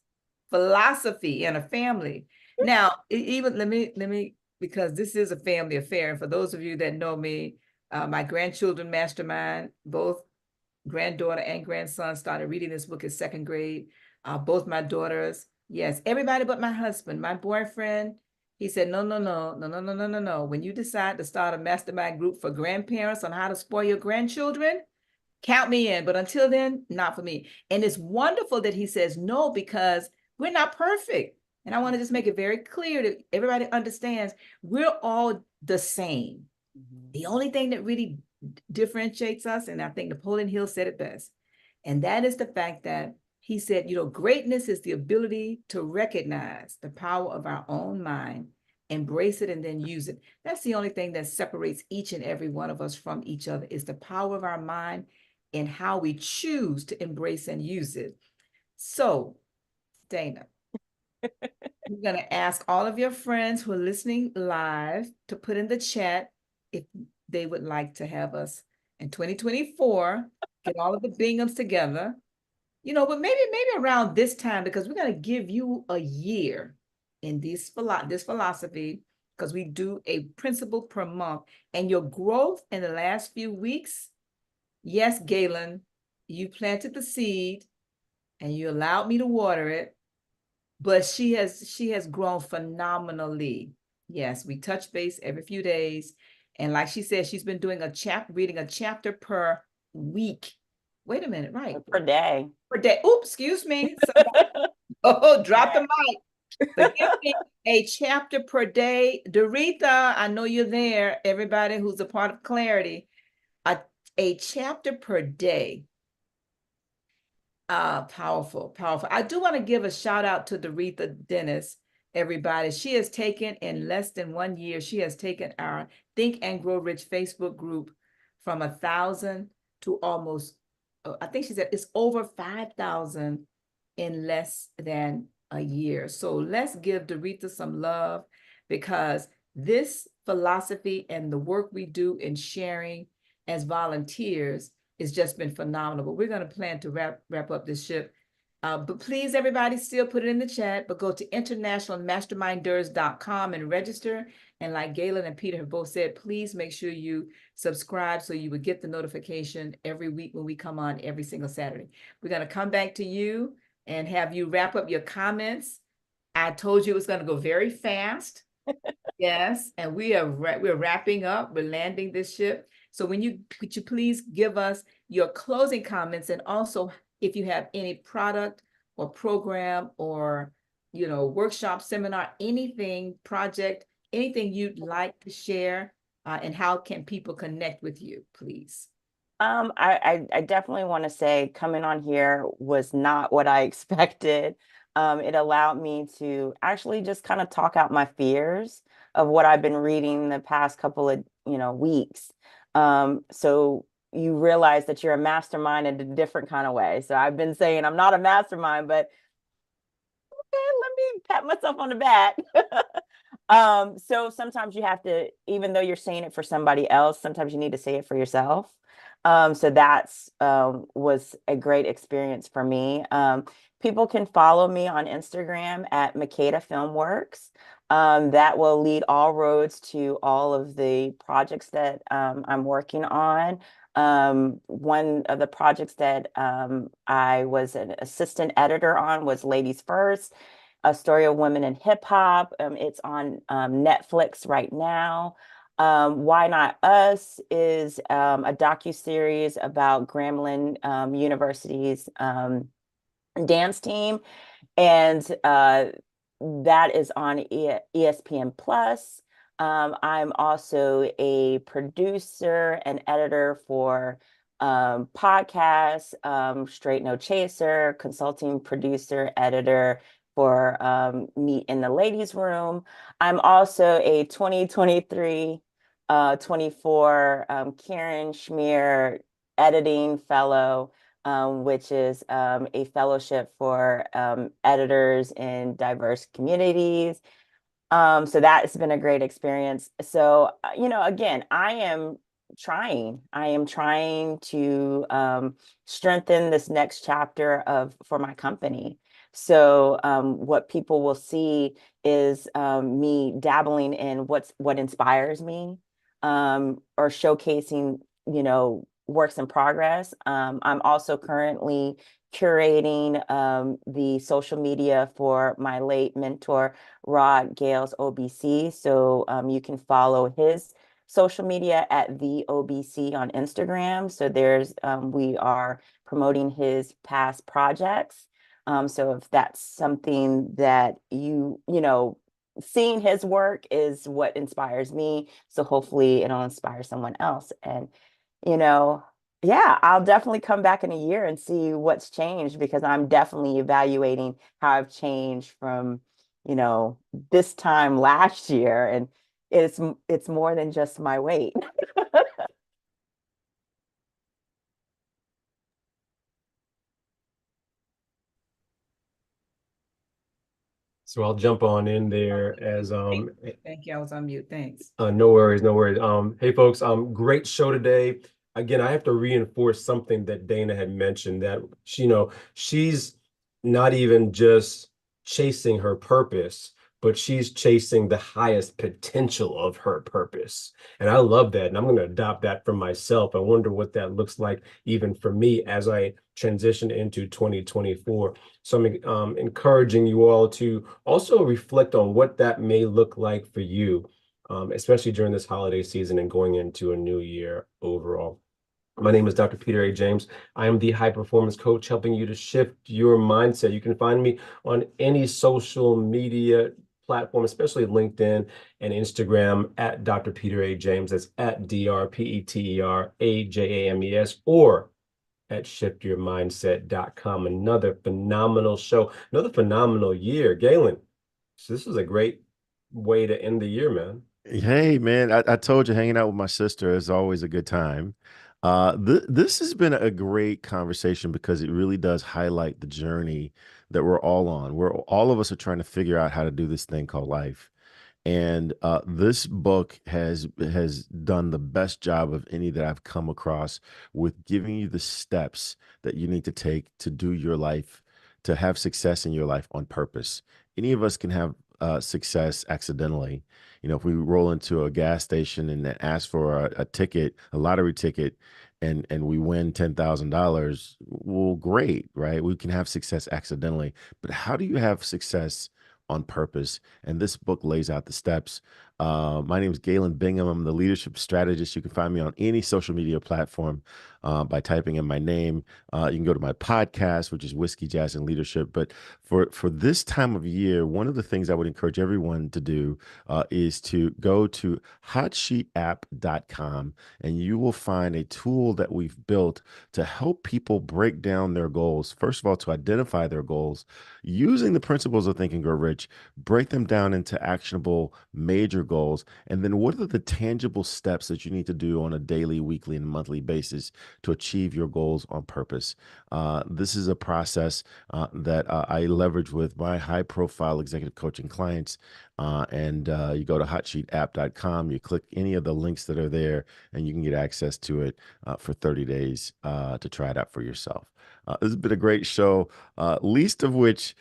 philosophy in a family? Now, even let me, because this is a family affair. And for those of you that know me, my grandchildren mastermind, both granddaughter and grandson started reading this book in second grade. Both my daughters, yes, everybody but my husband, my boyfriend, he said, no, no, no, no, no, no, no, no, no. When you decide to start a mastermind group for grandparents on how to spoil your grandchildren, count me in. But until then, not for me. And it's wonderful that he says no, because we're not perfect. And I want to just make it very clear that everybody understands we're all the same. The only thing that really differentiates us, and I think Napoleon Hill said it best, and that is the fact that he said, greatness is the ability to recognize the power of our own mind, embrace it, and then use it. That's the only thing that separates each and every one of us from each other, is the power of our mind and how we choose to embrace and use it. So, Dana, I'm going to ask all of your friends who are listening live to put in the chat if they would like to have us in 2024, get all of the Binghams together, but maybe around this time, because we're going to give you a year in this philosophy, because we do a principle per month. And your growth in the last few weeks, yes, Galen, you planted the seed and you allowed me to water it, but she has grown phenomenally. Yes, we touch base every few days. And like she said, she's been doing reading a chapter per week. Wait a minute, right? Per day. Per day. Oops, excuse me. Drop the mic. Forgive me. A chapter per day. Doretha, I know you're there. Everybody who's a part of Clarity. A chapter per day. Powerful, powerful. I do want to give a shout out to Doretha Dennis, everybody. She has taken, in less than 1 year, she has taken our Think and Grow Rich Facebook group from 1,000 to almost, I think she said it's over 5,000 in less than a year. So let's give Doretha some love, because this philosophy and the work we do in sharing as volunteers has just been phenomenal. But we're going to plan to wrap up this ship. But please, everybody, still put it in the chat, but go to internationalmasterminders.com and register. And like Galen and Peter have both said, please make sure you subscribe so you would get the notification every week when we come on every single Saturday. We're going to come back to you and have you wrap up your comments. I told you it was going to go very fast. Yes, and we're wrapping up. We're landing this ship. So could you please give us your closing comments, and also if you have any product or program or workshop, seminar, anything, project, anything you'd like to share, and how can people connect with you, please? I definitely want to say coming on here was not what I expected. It allowed me to actually just kind of talk out my fears of what I've been reading the past couple of weeks. So you realize that you're a mastermind in a different kind of way. So I've been saying I'm not a mastermind, but let me pat myself on the back. So sometimes you have to, even though you're saying it for somebody else, sometimes you need to say it for yourself. So that's was a great experience for me. People can follow me on Instagram at Makeda Filmworks. That will lead all roads to all of the projects that I'm working on. One of the projects that I was an assistant editor on was Ladies First, a story of women in hip hop. It's on Netflix right now. Why Not Us is a docu-series about Grambling University's dance team, and that is on ESPN Plus. I'm also a producer and editor for podcasts, Straight No Chaser, consulting producer, editor for Meet in the Ladies Room. I'm also a 2023 24 Karen Schmier editing fellow, which is a fellowship for editors in diverse communities. So that has been a great experience. So, again, I am trying to strengthen this next chapter for my company. So, what people will see is me dabbling in what inspires me, or showcasing, works in progress. I'm also currently curating the social media for my late mentor, Rod Gales OBC. So you can follow his social media at the OBC on Instagram. So we are promoting his past projects. So if that's something that seeing his work is what inspires me. So hopefully it'll inspire someone else. And, you know, yeah, I'll definitely come back in a year and see what's changed, because I'm definitely evaluating how I've changed from, this time last year. And it's more than just my weight. So I'll jump on in there as Thank you. I was on mute. Thanks. no worries, no worries. Hey folks, great show today. Again, I have to reinforce something that Dana had mentioned, that she's not even just chasing her purpose, but she's chasing the highest potential of her purpose. And I love that. And I'm going to adopt that for myself. I wonder what that looks like even for me as I transition into 2024. So I'm encouraging you all to also reflect on what that may look like for you, especially during this holiday season and going into a new year overall. My name is Dr. Peter A. James. I am the high performance coach helping you to shift your mindset. You can find me on any social media platform, especially LinkedIn and Instagram, at Dr. Peter A. James. That's at DrPeterAjames, or at shiftyourmindset.com. Another phenomenal show, another phenomenal year. Galen, so this was a great way to end the year, man. Hey, man, I told you hanging out with my sister is always a good time. This has been a great conversation because it really does highlight the journey that we're all on. We're all of us are trying to figure out how to do this thing called life. And this book has done the best job of any that I've come across with giving you the steps that you need to take to do your life, to have success in your life on purpose. Any of us can have success accidentally. If we roll into a gas station and then ask for a ticket, a lottery ticket, and we win $10,000, well, great, right? We can have success accidentally. But how do you have success on purpose? And this book lays out the steps. My name is Galen Bingham. I'm the leadership strategist. You can find me on any social media platform by typing in my name. You can go to my podcast, which is Whiskey, Jazz, and Leadership. But for this time of year, one of the things I would encourage everyone to do is to go to hotsheetapp.com, and you will find a tool that we've built to help people break down their goals. First of all, to identify their goals using the principles of Think and Grow Rich, break them down into actionable major goals? And then what are the tangible steps that you need to do on a daily, weekly, and monthly basis to achieve your goals on purpose? This is a process that I leverage with my high profile executive coaching clients. And you go to hotsheetapp.com, you click any of the links that are there, and you can get access to it for 30 days to try it out for yourself. This has been a great show, least of which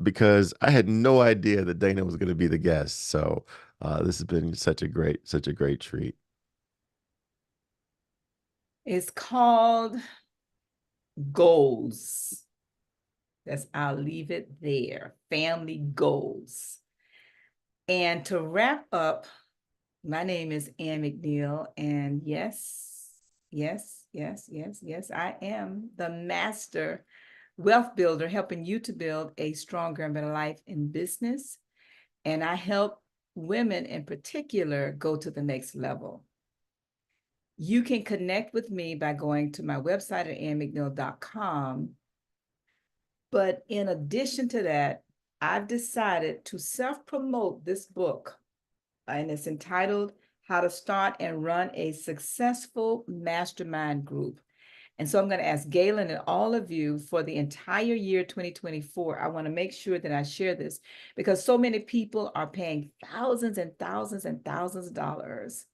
because I had no idea that Dana was going to be the guest. So this has been such a great treat. It's called goals. I'll leave it there. Family goals. And to wrap up, my name is Ann McNeil, and yes, I am the master wealth builder, helping you to build a stronger and better life in business. And I help women in particular go to the next level. You can connect with me by going to my website at annmcneil.com. But in addition to that, I've decided to self-promote this book, and it's entitled How to Start and Run a Successful Mastermind Group. And so I'm going to ask Galen and all of you for the entire year 2024. I want to make sure that I share this because so many people are paying thousands and thousands and thousands of dollars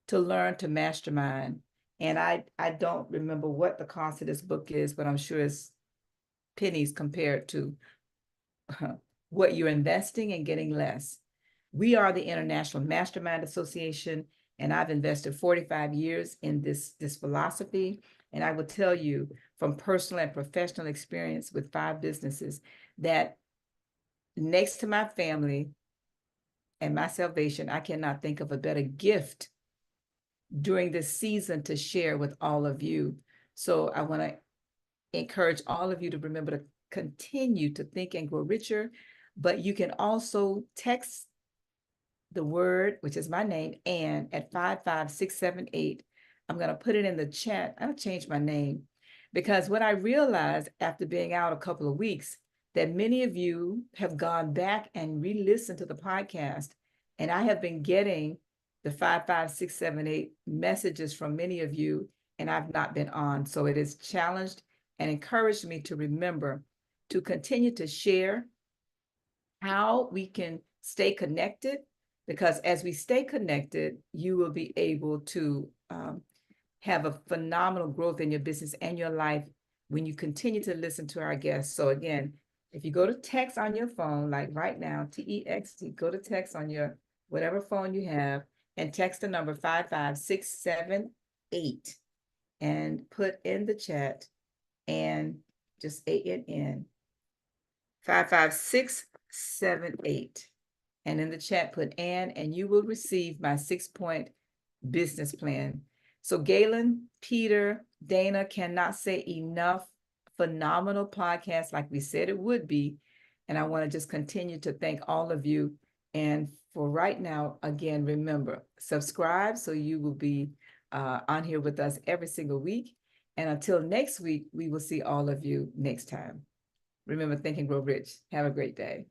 to learn to mastermind. And I don't remember what the cost of this book is, but I'm sure it's pennies compared to what you're investing and getting less. We are the International Mastermind Association, and I've invested 45 years in this philosophy. And I will tell you from personal and professional experience with 5 businesses that next to my family and my salvation, I cannot think of a better gift during this season to share with all of you. So I want to encourage all of you to remember to continue to think and grow richer, but you can also text the word, which is my name, Ann, at 55678. I'm going to put it in the chat. I'll change my name because what I realized after being out a couple of weeks, that many of you have gone back and re-listened to the podcast. And I have been getting the 55678 messages from many of you, and I've not been on. So it has challenged and encouraged me to remember to continue to share how we can stay connected, because as we stay connected, you will be able to have a phenomenal growth in your business and your life when you continue to listen to our guests. So again, if you go to text on your phone, like right now, TEXT, go to text on your whatever phone you have and text the number 55678 and put in the chat and just ANN 55678. And in the chat, put Ann, and you will receive my 6-point business plan. So Galen, Peter, Dana cannot say enough. Phenomenal podcast, like we said it would be. And I want to just continue to thank all of you. And for right now, again, remember, subscribe so you will be on here with us every single week. And until next week, we will see all of you next time. Remember, think and grow rich. Have a great day.